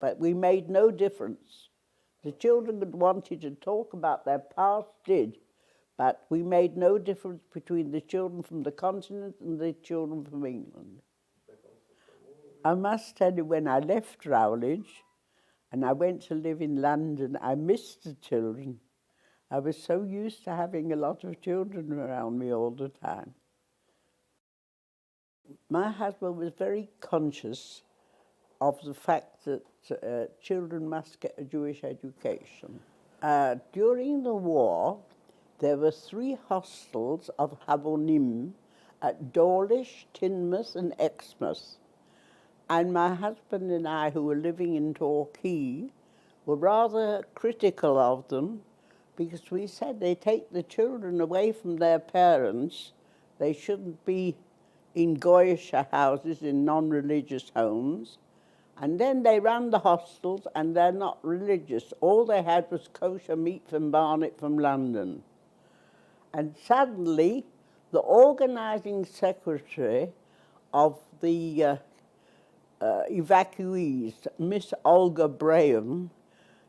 but we made no difference. The children that wanted to talk about their past did, but we made no difference between the children from the continent and the children from England. I must tell you, when I left Rowledge and I went to live in London, I missed the children. I was so used to having a lot of children around me all the time. My husband was very conscious of the fact that children must get a Jewish education. During the war, there were 3 hostels of Habonim at Dawlish, Teignmouth and Exmouth. And my husband and I, who were living in Torquay, were rather critical of them because we said they take the children away from their parents. They shouldn't be in Goyish houses, in non-religious homes. And then they ran the hostels and they're not religious. All they had was kosher meat from Barnet from London. And suddenly, the organising secretary of the evacuees, Miss Olga Braham,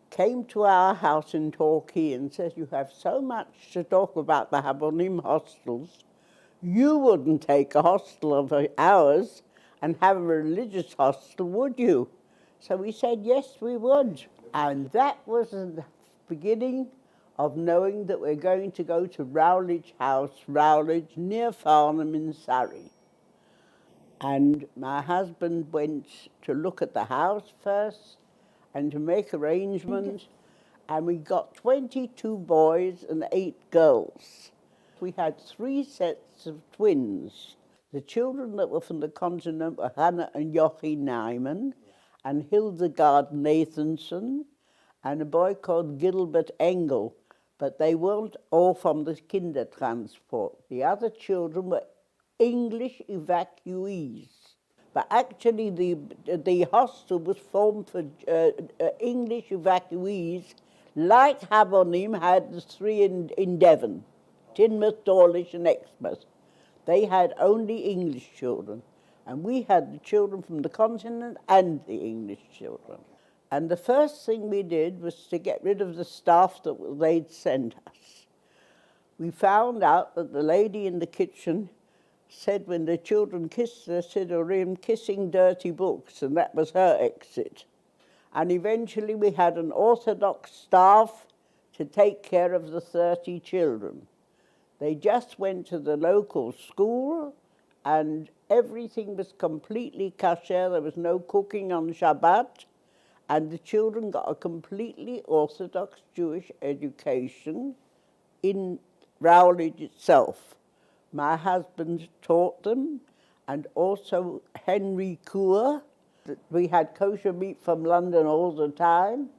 came to our house in Torquay and said, "You have so much to talk about the Habonim hostels. You wouldn't take a hostel of ours and have a religious hostel, would you?" So we said, yes, we would. And that was the beginning of knowing that we're going to go to Rowledge House, Rowledge, near Farnham in Surrey. And my husband went to look at the house first and to make arrangements, and we got 22 boys and 8 girls. We had 3 sets of twins. The children that were from the continent were Hannah and Joachim Nyman, and Hildegard Nathanson, and a boy called Gilbert Engel, but they weren't all from the Kindertransport. The other children were English evacuees. But actually the hostel was formed for English evacuees, like Habonim had the 3 in Devon, Teignmouth, Dawlish and Exmouth. They had only English children, and we had the children from the continent and the English children. And the first thing we did was to get rid of the staff that they'd sent us. We found out that the lady in the kitchen said when the children kissed the Siddurim, kissing dirty books, and that was her exit. And eventually we had an Orthodox staff to take care of the 30 children. They just went to the local school and everything was completely kosher. There was no cooking on Shabbat, and the children got a completely Orthodox Jewish education in Rowledge itself. My husband taught them, and also Henry Coor. We had kosher meat from London all the time,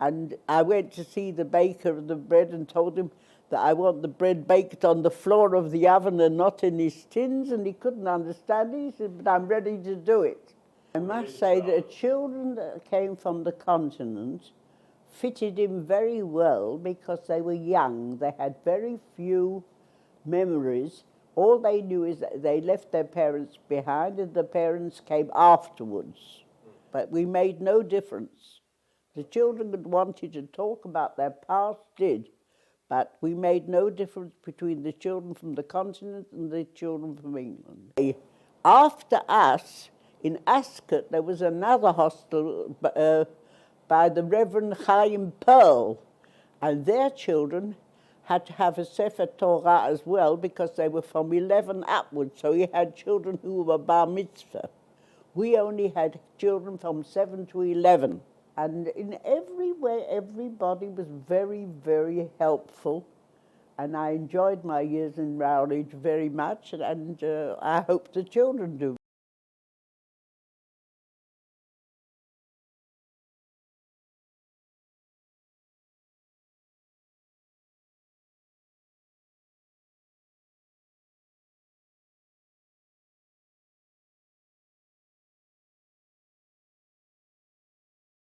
and I went to see the baker of the bread and told him that I want the bread baked on the floor of the oven and not in his tins, and he couldn't understand it. He said, "But I'm ready to do it." I must say that children that came from the continent fitted in very well because they were young. They had very few memories. All they knew is that they left their parents behind and the parents came afterwards. But we made no difference. The children that wanted to talk about their past did, but we made no difference between the children from the continent and the children from England. After us, in Ascot, there was another hostel by the Reverend Chaim Pearl, and their children had to have a Sefer Torah as well because they were from 11 upwards, so he had children who were bar mitzvah. We only had children from 7 to 11. And in every way, everybody was very, very helpful. And I enjoyed my years in Rowledge very much, and I hope the children do.